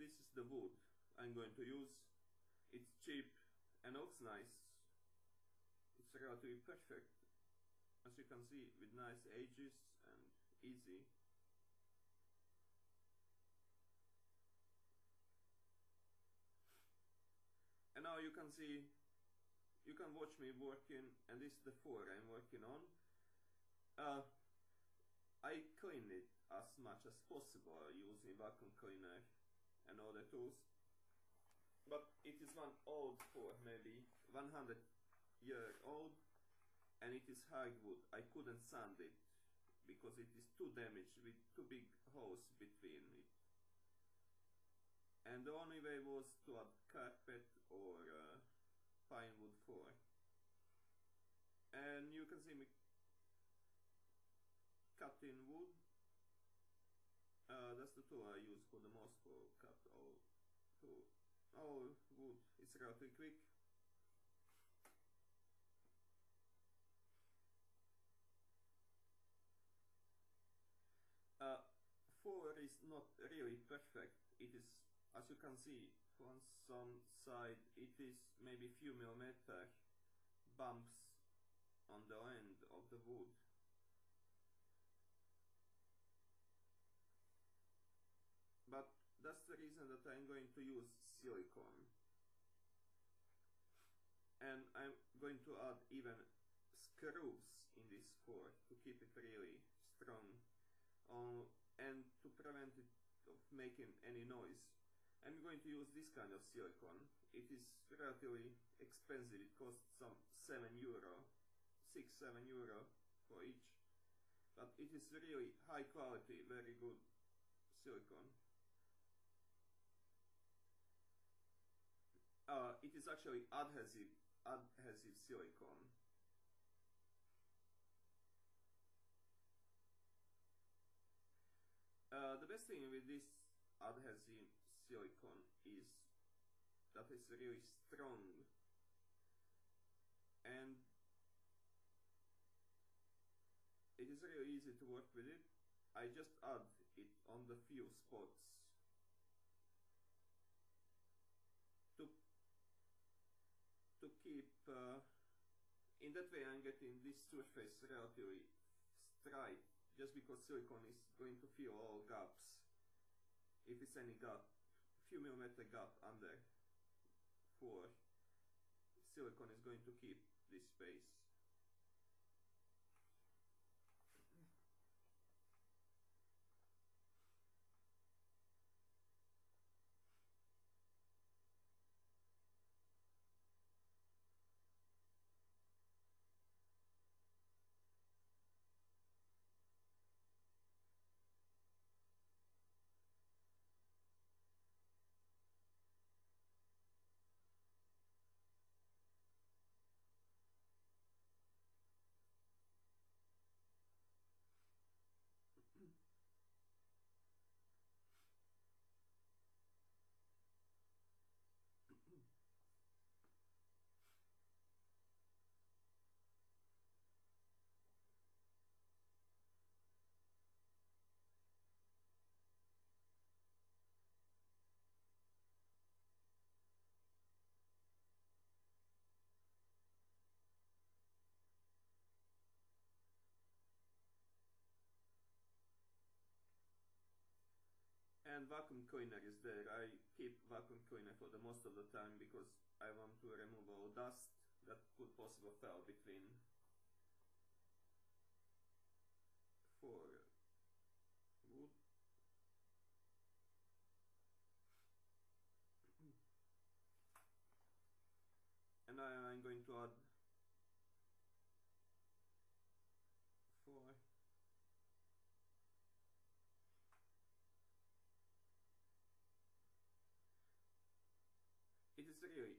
this is the wood I'm going to use. It's cheap and looks nice. It's relatively perfect, as you can see, with nice edges and easy. And now you can see, you can watch me working, and this is the floor I'm working on. I clean it as much as possible using vacuum cleaner and all the tools, but it is one old floor, maybe 100-year old, and it is hardwood. I couldn't sand it because it is too damaged with too big holes between it. And the only way was to add carpet or pine wood floor. And you can see me cutting wood. That's the tool I use for the most, for cut all wood. It's relatively quick. Floor is not really perfect. It is, as you can see, on some side it is maybe few millimeter bumps on the end of the wood. But that's the reason that I'm going to use silicone. And I'm going to add even screws in this floor to keep it really strong, and to prevent it of making any noise. I'm going to use this kind of silicone. It is relatively expensive. It costs some €7, 6-7 euro for each, but it is really high quality, very good silicone. It is actually adhesive silicone. The best thing with this adhesive silicone is that it's really strong, and it is really easy to work with it. I just add it on the few spots to keep, in that way I'm getting this surface relatively straight, just because silicone is going to fill all gaps. If it's any gap, few millimeter gap under floor, silicone is going to keep this space. And vacuum cleaner is there. I keep vacuum cleaner for the most of the time because I want to remove all dust that could possibly fall between for wood. And I'm going to add 4. It is really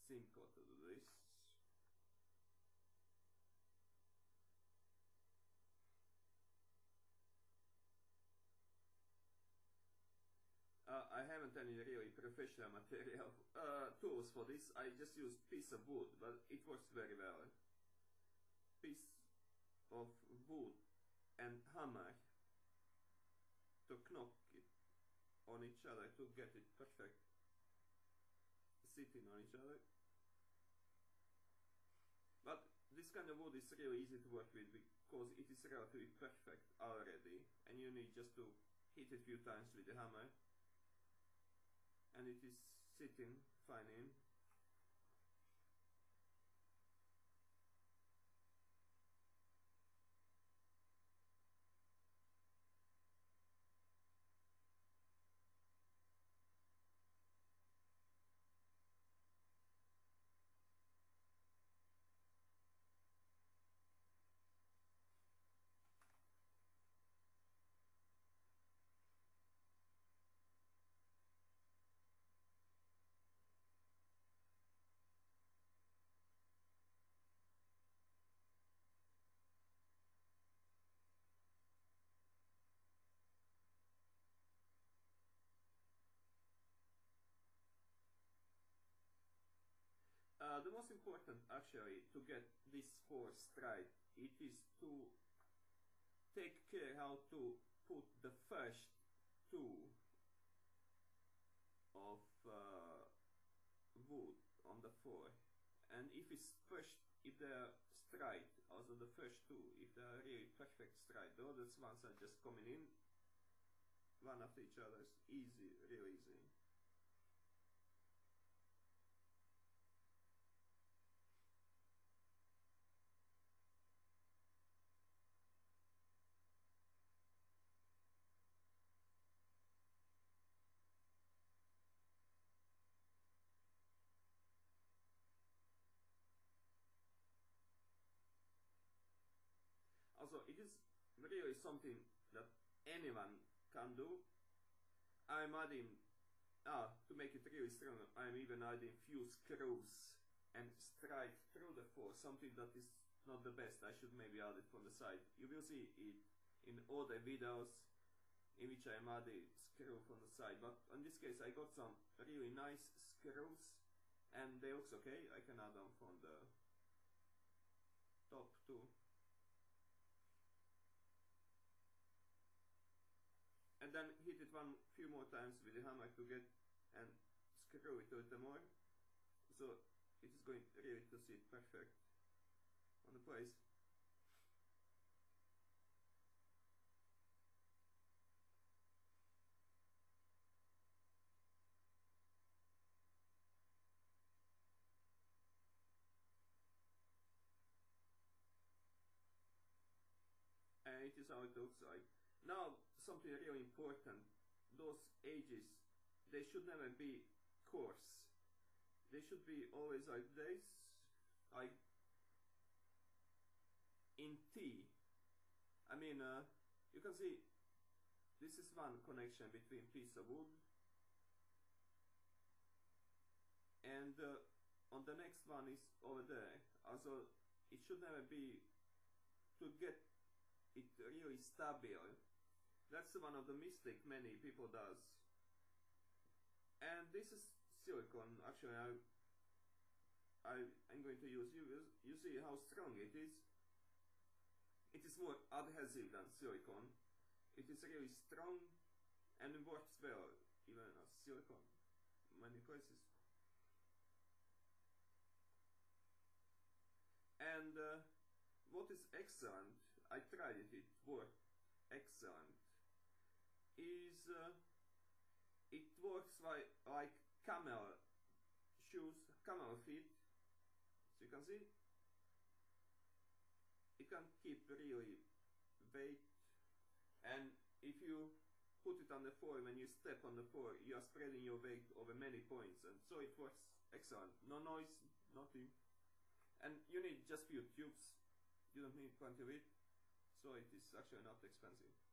simple to do this. I haven't any really professional material tools for this. I just use piece of wood, but it works very well. Piece of wood and hammer to knock it on on each other to get it perfect sitting on each other. But this kind of wood is really easy to work with because it is relatively perfect already, and you need just to hit it a few times with the hammer and it is sitting fine in. The most important actually to get this force right, it is to take care how to put the first two of wood on the floor, and if they're straight, also the first two, if they're really perfect straight, the other ones are just coming in one after each other, easy, really easy. Also, it is really something that anyone can do. I'm adding, to make it really strong, I'm even adding few screws and strike through the force, something that is not the best. I should maybe add it from the side. You will see it in other videos in which I'm adding screw from the side, but in this case I got some really nice screws and they looks okay. I can add them from the top too. And then hit it few more times with the hammer to get and screw it a little more, so it is going really to sit perfect on the place. And it is how it looks like. Now something really important, those edges, they should never be coarse. They should be always like this, like in T. I mean, you can see this is one connection between piece of wood, and on the next one is over there. Also, it should never be, to get it really stable. That's one of the mistakes many people does. And this is silicone. Actually, I'm going to use. You see how strong it is. It is more adhesive than silicone. It is really strong and works well even as silicone in many places. And what is excellent, I tried it, it worked excellent, is it works like camel shoes, camel feet, so you can see it can keep really weight, and if you put it on the floor, when you step on the floor you are spreading your weight over many points, and so it works excellent. No noise, nothing, and you need just few tubes, you don't need plenty of it, so it is actually not expensive.